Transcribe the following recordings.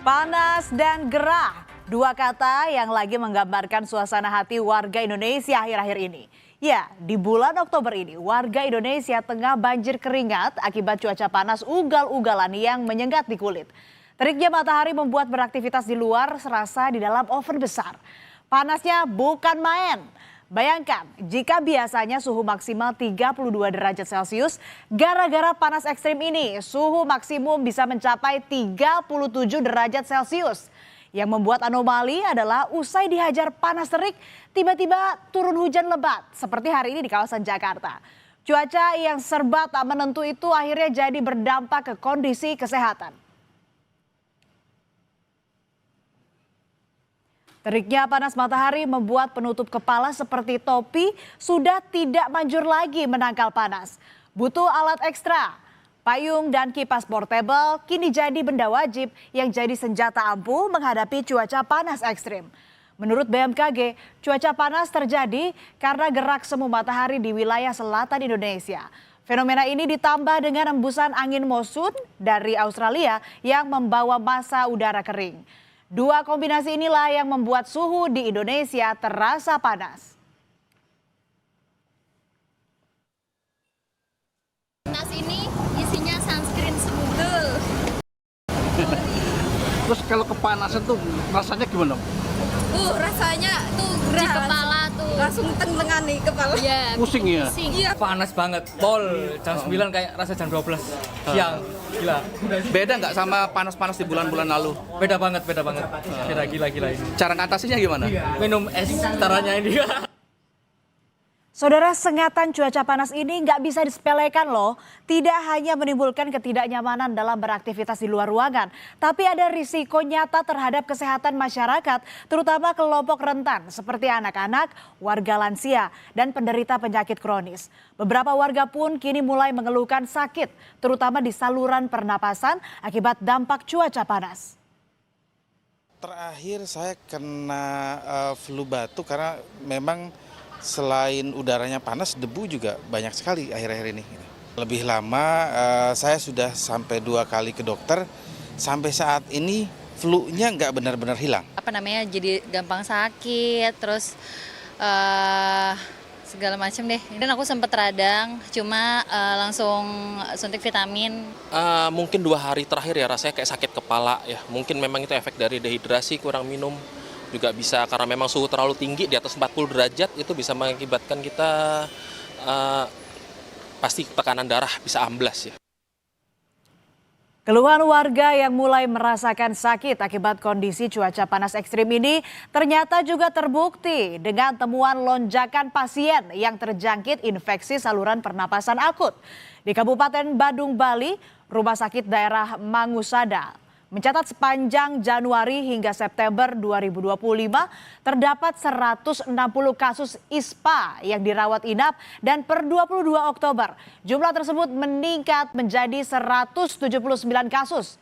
Panas dan gerah, dua kata yang lagi menggambarkan suasana hati warga Indonesia akhir-akhir ini. Ya, di bulan Oktober ini warga Indonesia tengah banjir keringat akibat cuaca panas ugal-ugalan yang menyengat di kulit. Teriknya matahari membuat beraktivitas di luar serasa di dalam oven besar. Panasnya bukan main. Bayangkan jika biasanya suhu maksimal 32 derajat Celcius, gara-gara panas ekstrim ini suhu maksimum bisa mencapai 37 derajat Celcius. Yang membuat anomali adalah usai dihajar panas terik, tiba-tiba turun hujan lebat seperti hari ini di kawasan Jakarta. Cuaca yang serba tak menentu itu akhirnya jadi berdampak ke kondisi kesehatan. Teriknya panas matahari membuat penutup kepala seperti topi sudah tidak manjur lagi menangkal panas. Butuh alat ekstra. Payung dan kipas portable kini jadi benda wajib yang jadi senjata ampuh menghadapi cuaca panas ekstrim. Menurut BMKG, cuaca panas terjadi karena gerak semu matahari di wilayah selatan Indonesia. Fenomena ini ditambah dengan embusan angin monsun dari Australia yang membawa massa udara kering. Dua kombinasi inilah yang membuat suhu di Indonesia terasa panas. Tas ini isinya sunscreen semudul. Terus kalau kepanasan tuh rasanya gimana? Rasanya tuh di kepala tuh langsung teng-tengan nih kepala. Ya, Pusing ya? Pusing. Iya. Panas banget, pol jam 9 kayak rasa jam 12 siang, gila. Beda nggak sama panas-panas di bulan-bulan lalu? Beda banget, gila ini. Cara ngatasinya gimana? Minum es caranya ini. Saudara, sengatan cuaca panas ini nggak bisa disepelekan loh. Tidak hanya menimbulkan ketidaknyamanan dalam beraktivitas di luar ruangan, tapi ada risiko nyata terhadap kesehatan masyarakat, terutama kelompok rentan seperti anak-anak, warga lansia, dan penderita penyakit kronis. Beberapa warga pun kini mulai mengeluhkan sakit, terutama di saluran pernapasan akibat dampak cuaca panas. Terakhir saya kena flu batuk karena memang selain udaranya panas, debu juga banyak sekali akhir-akhir ini. Lebih lama saya sudah sampai 2 kali ke dokter, sampai saat ini flu-nya nggak benar-benar hilang. Jadi gampang sakit, terus segala macam deh. Dan aku sempat radang, cuma langsung suntik vitamin. Mungkin 2 hari terakhir ya rasanya kayak sakit kepala ya. Mungkin memang itu efek dari dehidrasi, kurang minum. Juga bisa karena memang suhu terlalu tinggi di atas 40 derajat itu bisa mengakibatkan kita pasti tekanan darah bisa amblas ya. Keluhan warga yang mulai merasakan sakit akibat kondisi cuaca panas ekstrim ini ternyata juga terbukti dengan temuan lonjakan pasien yang terjangkit infeksi saluran pernapasan akut. Di Kabupaten Badung, Bali, Rumah Sakit Daerah Mangusada mencatat sepanjang Januari hingga September 2025 terdapat 160 kasus ISPA yang dirawat inap dan per 22 Oktober jumlah tersebut meningkat menjadi 179 kasus.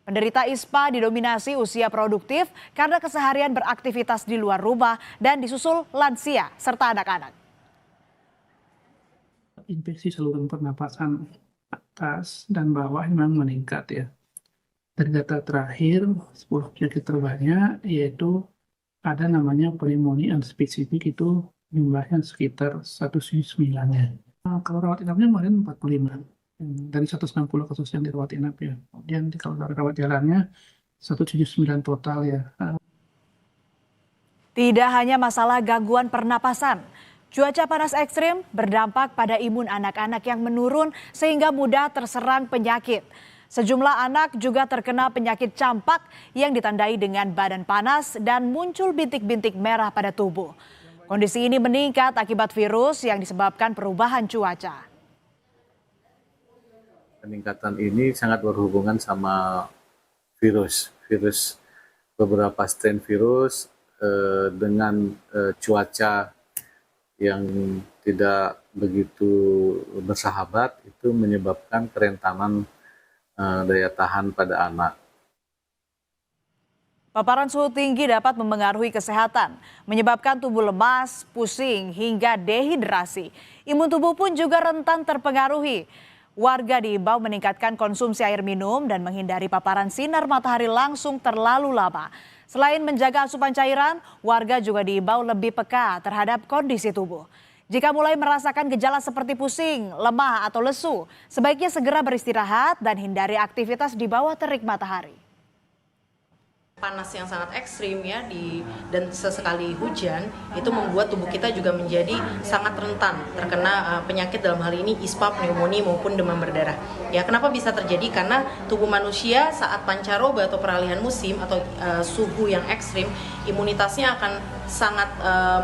Penderita ISPA didominasi usia produktif karena keseharian beraktivitas di luar rumah dan disusul lansia serta anak-anak. Infeksi saluran pernapasan atas dan bawah memang meningkat ya. Dari data terakhir, 10 penyakit terbanyak yaitu ada namanya pneumonia unspesifik, itu jumlahnya sekitar 109 ya. Kalau rawat inapnya kemarin 45 dari 160 kasus yang dirawat inap ya. Kemudian kalau rawat jalannya 179 total ya. Tidak hanya masalah gangguan pernapasan, cuaca panas ekstrim berdampak pada imun anak-anak yang menurun sehingga mudah terserang penyakit. Sejumlah anak juga terkena penyakit campak yang ditandai dengan badan panas dan muncul bintik-bintik merah pada tubuh. Kondisi ini meningkat akibat virus yang disebabkan perubahan cuaca. Peningkatan ini sangat berhubungan sama virus beberapa strain virus dengan cuaca yang tidak begitu bersahabat itu menyebabkan kerentanan daya tahan pada anak. Paparan suhu tinggi dapat memengaruhi kesehatan, menyebabkan tubuh lemas, pusing, hingga dehidrasi. Imun tubuh pun juga rentan terpengaruhi. Warga diimbau meningkatkan konsumsi air minum dan menghindari paparan sinar matahari langsung terlalu lama. Selain menjaga asupan cairan, warga juga diimbau lebih peka terhadap kondisi tubuh. Jika mulai merasakan gejala seperti pusing, lemah, atau lesu, sebaiknya segera beristirahat dan hindari aktivitas di bawah terik matahari. Panas yang sangat ekstrim ya dan sesekali hujan itu membuat tubuh kita juga menjadi sangat rentan terkena penyakit, dalam hal ini ispa, pneumonia maupun demam berdarah. Ya, kenapa bisa terjadi? Karena tubuh manusia saat pancaroba atau peralihan musim atau suhu yang ekstrim, imunitasnya akan sangat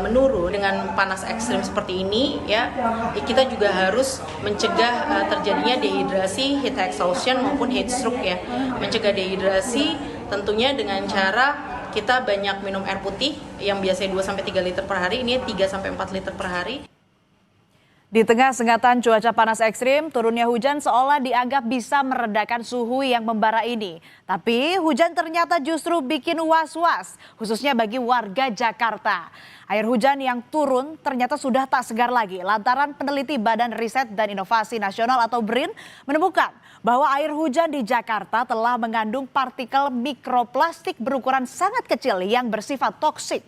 menurun. Dengan panas ekstrim seperti ini ya, kita juga harus mencegah terjadinya dehidrasi, heat exhaustion maupun heat stroke ya. Mencegah dehidrasi tentunya dengan cara kita banyak minum air putih yang biasanya 2-3 liter per hari, ini 3-4 liter per hari. Di tengah sengatan cuaca panas ekstrim, turunnya hujan seolah dianggap bisa meredakan suhu yang membara ini. Tapi hujan ternyata justru bikin was-was, khususnya bagi warga Jakarta. Air hujan yang turun ternyata sudah tak segar lagi lantaran peneliti Badan Riset dan Inovasi Nasional atau BRIN menemukan bahwa air hujan di Jakarta telah mengandung partikel mikroplastik berukuran sangat kecil yang bersifat toksik.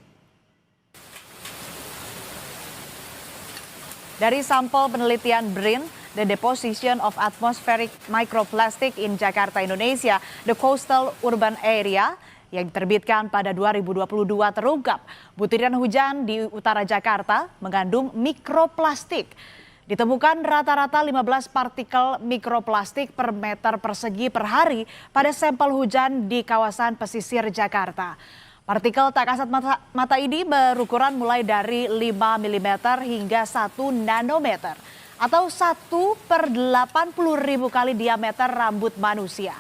Dari sampel penelitian BRIN, The Deposition of Atmospheric Microplastic in Jakarta, Indonesia, the Coastal Urban Area, yang diterbitkan pada 2022 terungkap butiran hujan di utara Jakarta mengandung mikroplastik. Ditemukan rata-rata 15 partikel mikroplastik per meter persegi per hari pada sampel hujan di kawasan pesisir Jakarta. Partikel tak kasat mata ini berukuran mulai dari 5 mm hingga 1 nanometer atau 1/80.000 kali diameter rambut manusia.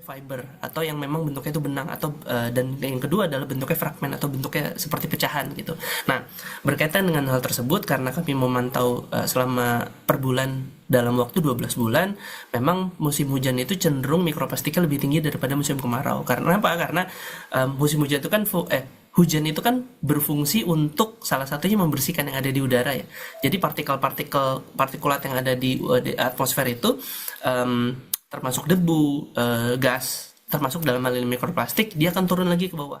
Fiber atau yang memang bentuknya itu benang atau dan yang kedua adalah bentuknya fragmen atau bentuknya seperti pecahan gitu. Nah, berkaitan dengan hal tersebut karena kami memantau selama per bulan dalam waktu 12 bulan, memang musim hujan itu cenderung mikroplastiknya lebih tinggi daripada musim kemarau. Karena apa? Karena musim hujan itu kan hujan itu kan berfungsi untuk salah satunya membersihkan yang ada di udara ya. Jadi partikulat yang ada di atmosfer itu termasuk debu, gas, termasuk dalam hal ini mikroplastik, dia akan turun lagi ke bawah.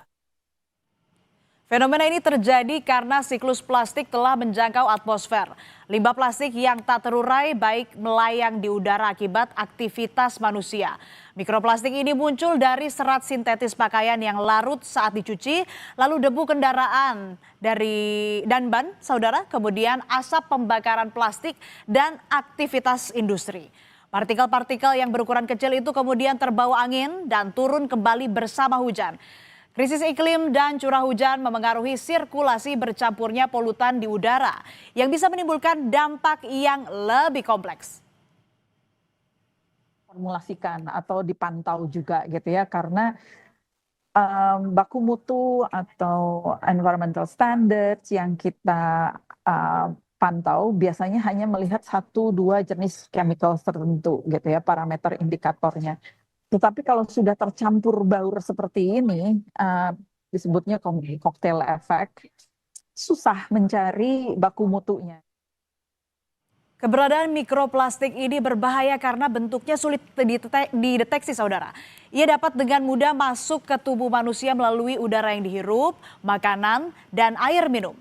Fenomena ini terjadi karena siklus plastik telah menjangkau atmosfer. Limbah plastik yang tak terurai baik melayang di udara akibat aktivitas manusia. Mikroplastik ini muncul dari serat sintetis pakaian yang larut saat dicuci, lalu debu kendaraan dan ban, saudara, kemudian asap pembakaran plastik dan aktivitas industri. Partikel-partikel yang berukuran kecil itu kemudian terbawa angin dan turun kembali bersama hujan. Krisis iklim dan curah hujan memengaruhi sirkulasi bercampurnya polutan di udara yang bisa menimbulkan dampak yang lebih kompleks. Formulasikan atau dipantau juga gitu ya, karena baku mutu atau environmental standards yang kita pantau biasanya hanya melihat 1-2 jenis chemical tertentu gitu ya, parameter indikatornya. Tetapi kalau sudah tercampur baur seperti ini, disebutnya cocktail effect, susah mencari baku mutunya. Keberadaan mikroplastik ini berbahaya karena bentuknya sulit dideteksi, saudara. Ia dapat dengan mudah masuk ke tubuh manusia melalui udara yang dihirup, makanan, dan air minum.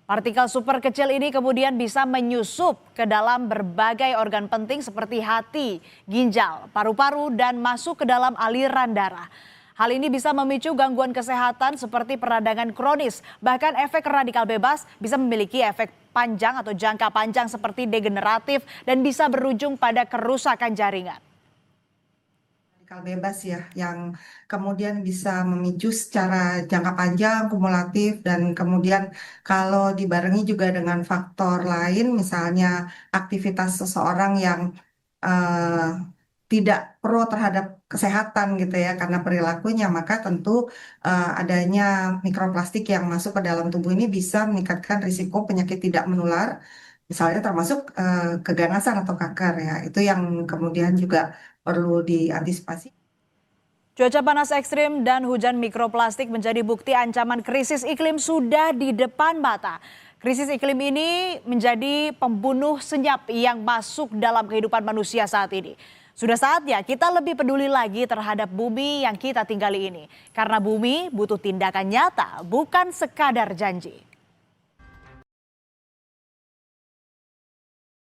Partikel super kecil ini kemudian bisa menyusup ke dalam berbagai organ penting seperti hati, ginjal, paru-paru, dan masuk ke dalam aliran darah. Hal ini bisa memicu gangguan kesehatan seperti peradangan kronis. Bahkan efek radikal bebas bisa memiliki efek panjang atau jangka panjang seperti degeneratif dan bisa berujung pada kerusakan jaringan. Radikal bebas ya, yang kemudian bisa memicu secara jangka panjang, kumulatif, dan kemudian kalau dibarengi juga dengan faktor lain, misalnya aktivitas seseorang yang tidak pro terhadap kesehatan gitu ya, karena perilakunya, maka tentu adanya mikroplastik yang masuk ke dalam tubuh ini bisa meningkatkan risiko penyakit tidak menular, misalnya termasuk keganasan atau kanker ya, itu yang kemudian juga perlu diantisipasi. Cuaca panas ekstrim dan hujan mikroplastik menjadi bukti ancaman krisis iklim sudah di depan mata. Krisis iklim ini menjadi pembunuh senyap yang masuk dalam kehidupan manusia saat ini. Sudah saatnya kita lebih peduli lagi terhadap bumi yang kita tinggali ini. Karena bumi butuh tindakan nyata, bukan sekadar janji.